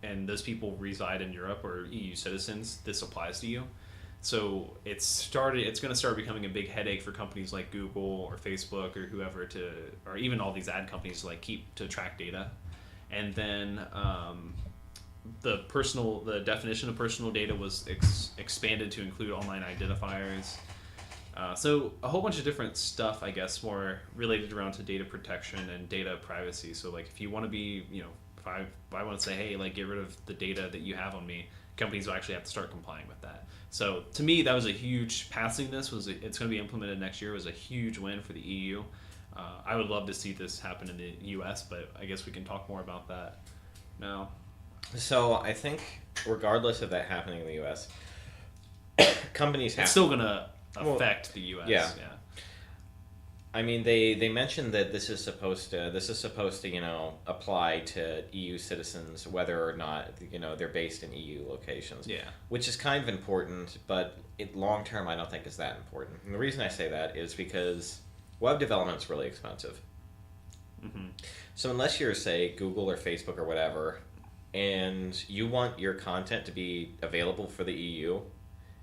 and those people reside in Europe or EU citizens, this applies to you. So it's going to start becoming a big headache for companies like Google or Facebook or whoever or even all these ad companies to track data. And then the definition of personal data was expanded to include online identifiers. So a whole bunch of different stuff, I guess, more related around to data protection and data privacy. So like if you want to be, if I want to say, hey, like get rid of the data that you have on me, companies will actually have to start complying with that. So to me, that was a huge passing. It's going to be implemented next year. Was a huge win for the EU. I would love to see this happen in the US, but I guess we can talk more about that now. So I think regardless of that happening in the US, companies have... It's still going to affect the US. Yeah. I mean, they mentioned that this is supposed to apply to EU citizens whether or not they're based in EU locations. Yeah. Which is kind of important, but long term I don't think is that important. And the reason I say that is because web development is really expensive. Mm-hmm. So unless you're, say, Google or Facebook or whatever, and you want your content to be available for the EU,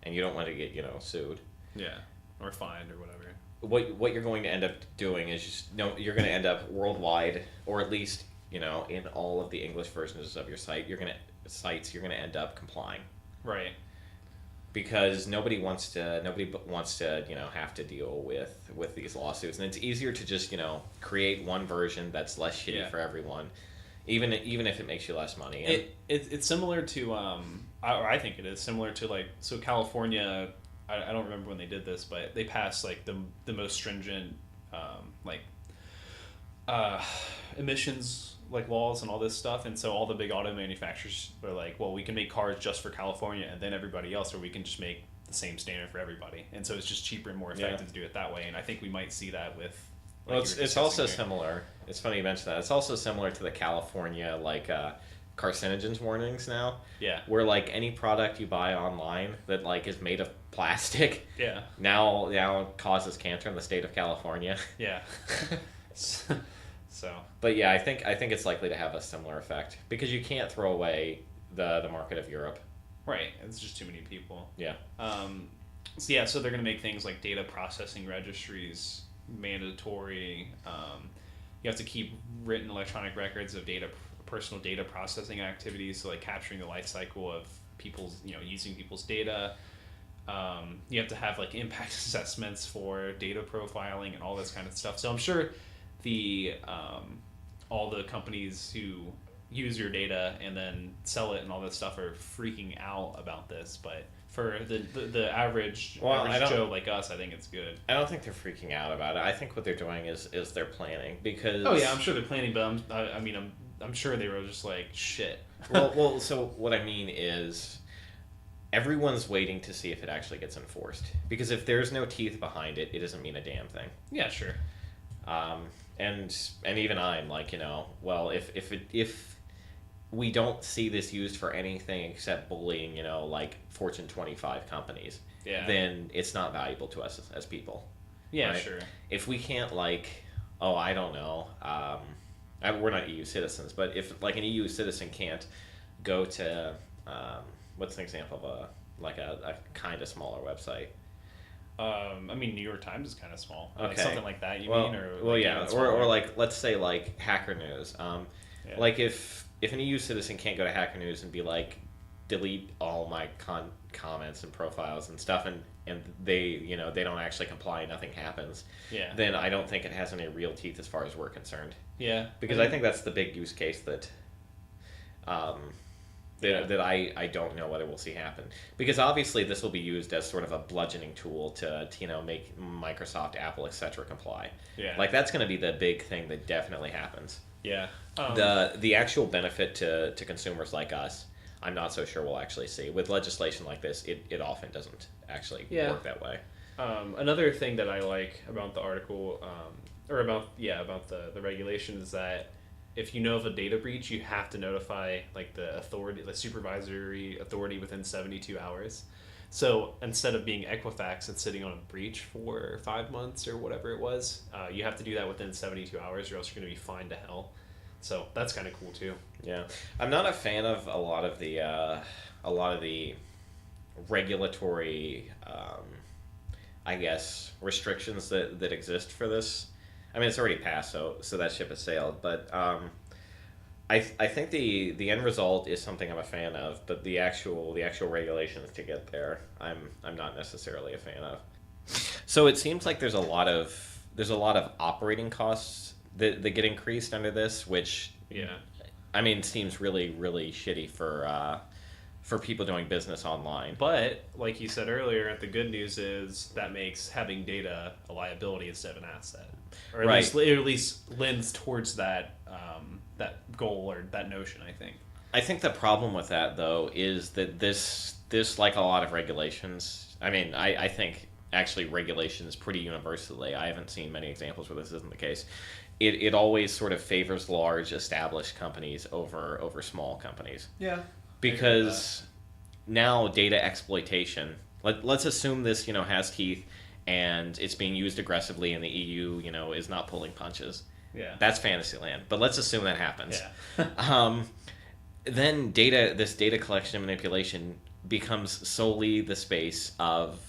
and you don't want to get sued. Yeah. Or fined or whatever. What you're going to end up doing is you're going to end up worldwide, or at least in all of the English versions of your site, you're going to end up complying. Right. because nobody wants to have to deal with these lawsuits, and it's easier to just create one version that's less shitty for everyone, even if it makes you less money. And It's similar to or I think it is similar to like, so California, I don't remember when they did this, but they passed like the most stringent like emissions like laws and all this stuff, and so all the big auto manufacturers were like, well, we can make cars just for California and then everybody else, or we can just make the same standard for everybody, and so it's just cheaper and more effective to do it that way. And I think we might see that with well, it's also similar. It's funny you mention that. It's also similar to the California carcinogens warnings now. Yeah. Where like any product you buy online that like is made of plastic. Yeah. Now causes cancer in the state of California. Yeah. So. But yeah, I think it's likely to have a similar effect because you can't throw away the market of Europe. Right. It's just too many people. Yeah. So they're going to make things like data processing registries mandatory. You have to keep written electronic records of personal data processing activities, so like capturing the life cycle of people's, using people's data. You have to have like impact assessments for data profiling and all this kind of stuff. So I'm sure all the companies who use your data and then sell it and all that stuff are freaking out about this, but for the average Joe like us, I think it's good. I don't think they're freaking out about it. I think what they're doing is they're planning, because I'm sure they're planning, but I'm sure they were just like, shit. well, so what I mean is everyone's waiting to see if it actually gets enforced, because if there's no teeth behind it, it doesn't mean a damn thing. Yeah, sure. And even I'm like, well, if we don't see this used for anything except bullying, like Fortune 25 companies, then it's not valuable to us as people. Yeah, right? sure. If we can't I don't know, we're not EU citizens, but if like an EU citizen can't go to, what's an example of a kind of smaller website? New York Times is kind of small. Okay. Like something like that, mean? Or yeah. Or like, let's say like Hacker News. Like if an EU citizen can't go to Hacker News and be like, delete all my comments and profiles and stuff, and they they don't actually comply, nothing happens. Yeah. Then I don't think it has any real teeth as far as we're concerned. Yeah. Because I think that's the big use case that I don't know whether we'll see happen. Because obviously this will be used as sort of a bludgeoning tool to make Microsoft, Apple, etc. comply. Yeah. Like that's going to be the big thing that definitely happens. Yeah. The actual benefit to consumers like us, I'm not so sure we'll actually see. With legislation like this, it often doesn't actually work that way. Another thing that I like about the article, or about the regulation, is that if you know of a data breach, you have to notify like the supervisory authority within 72 hours. So instead of being Equifax and sitting on a breach for 5 months or whatever it was, you have to do that within 72 hours, or else you're going to be fined to hell. So that's kind of cool too. Yeah, I'm not a fan of a lot of the regulatory, I guess, restrictions that exist for this. I mean, it's already passed, so that ship has sailed. But I think the end result is something I'm a fan of, but the actual regulations to get there, I'm not necessarily a fan of. So it seems like there's a lot of operating costs that get increased under this, which seems really, really shitty for people doing business online. But like you said earlier, the good news is that makes having data a liability instead of an asset, or at least lends towards that goal or that notion. I think the problem with that though is that this like a lot of regulations. I mean, I think actually regulations pretty universally. I haven't seen many examples where this isn't the case. It always sort of favors large established companies over small companies. Yeah. Because now data exploitation, let's assume this, has teeth and it's being used aggressively and the EU, is not pulling punches. Yeah. That's Fantasyland. But let's assume that happens. Yeah. Then this data collection and manipulation becomes solely the space of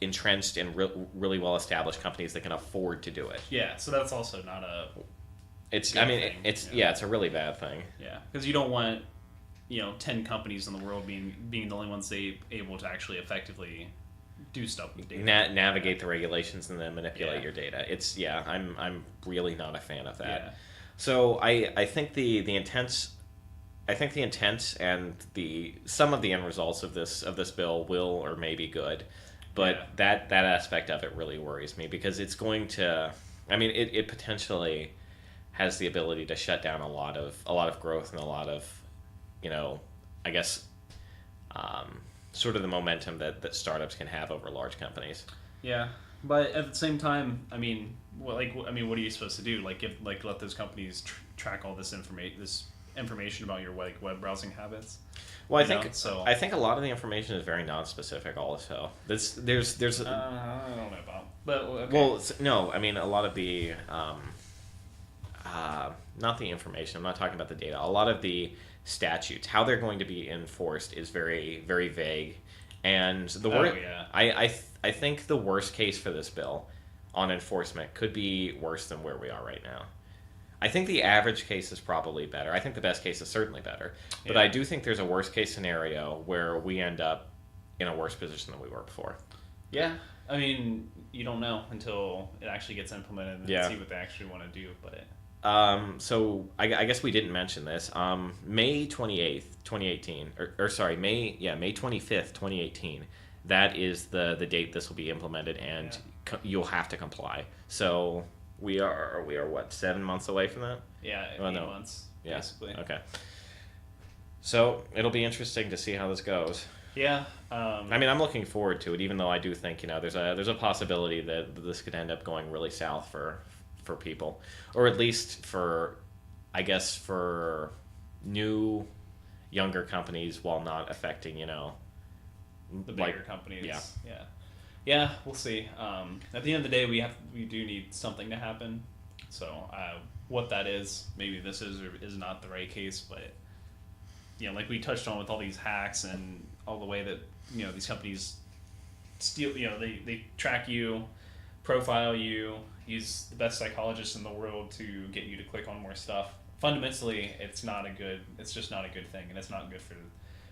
entrenched and really well-established companies that can afford to do it. Yeah, so that's also not a... It's a really bad thing. Yeah, because you don't want 10 companies in the world being the only ones able to actually effectively do stuff with data. Navigate the regulations and then manipulate your data. I'm really not a fan of that. Yeah. So I think the intents and some of the end results of this bill will or may be good, but that aspect of it really worries me because it's going to. I mean, it potentially has the ability to shut down a lot of growth and a lot of, I guess, sort of the momentum that startups can have over large companies. Yeah, but at the same time, I mean, what are you supposed to do? Let those companies track all this information about your web browsing habits? Well, I think a lot of the information is very non-specific. Also, there's I don't know about, but okay. Well, no, I mean a lot of the not the information. I'm not talking about the data. A lot of the statutes, how they're going to be enforced, is very, very vague. And I think the worst case for this bill on enforcement could be worse than where we are right now. I think the average case is probably better. I think the best case is certainly better. But I do think there's a worst case scenario where we end up in a worse position than we were before. Yeah. I mean, you don't know until it actually gets implemented and see what they actually want to do. But so I guess we didn't mention this. May 28th, 2018, May 25th, 2018. That is the date this will be implemented, and you'll have to comply. So we are what, 7 months away from that? Yeah, 8 months, basically. Okay. So it'll be interesting to see how this goes. Yeah. I mean, I'm looking forward to it, even though I do think there's a possibility that this could end up going really south for people, or at least for new, younger companies, while not affecting the bigger companies. Yeah. We'll see. At the end of the day, we do need something to happen. So what that is, maybe this is or is not the right case, but like we touched on with all these hacks and all the way that these companies steal. They track you, profile you, use the best psychologists in the world to get you to click on more stuff. Fundamentally, it's just not a good thing, and it's not good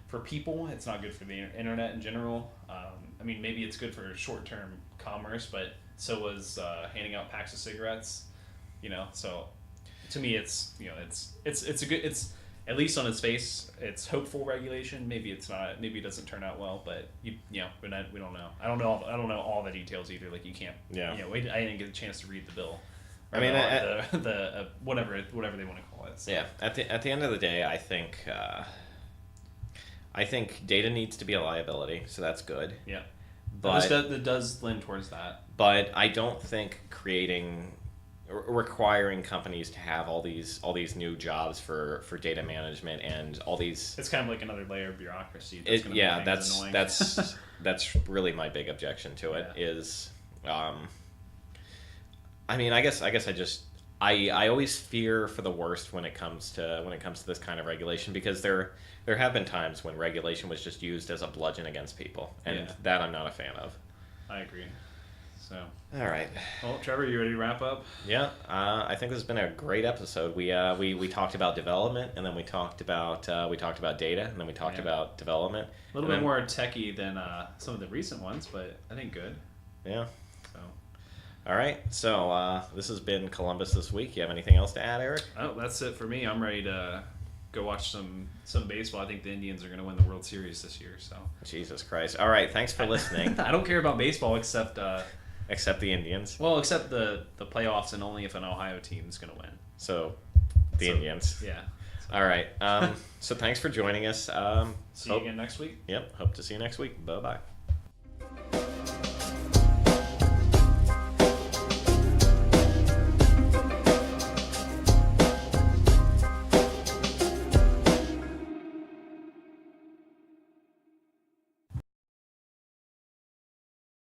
for people. It's not good for the internet in general. I mean, maybe it's good for short-term commerce, but so was handing out packs of cigarettes. So to me, it's at least on its face, it's hopeful regulation. Maybe it's not. Maybe it doesn't turn out well, but we don't know. I don't know all the details either. Like, you can't. Yeah. I didn't get a chance to read the bill. I mean, the whatever they want to call it. So. Yeah. At the end of the day, I think data needs to be a liability, so that's good. Yeah. But it does lend towards that. But I don't think requiring companies to have all these new jobs for data management and all these. It's kind of like another layer of bureaucracy. That's really my big objection to it. Is, I mean, I guess I always fear for the worst when it comes to this kind of regulation, because there have been times when regulation was just used as a bludgeon against people, and that I'm not a fan of. I agree. So. All right. Well, Trevor, you ready to wrap up? Yeah. I think this has been a great episode. We talked about development, and then we talked about data, and then we talked about development. A little bit more techie than some of the recent ones, but I think good. Yeah. So. All right. So this has been Columbus This Week. You have anything else to add, Eric? Oh, that's it for me. I'm ready to go watch some baseball. I think the Indians are going to win the World Series this year. So. Jesus Christ. All right. Thanks for listening. I don't care about baseball except the Indians. Well, except the playoffs, and only if an Ohio team is going to win. So, Indians. Yeah. All right. So thanks for joining us. See you again next week. Yep. Hope to see you next week. Bye-bye.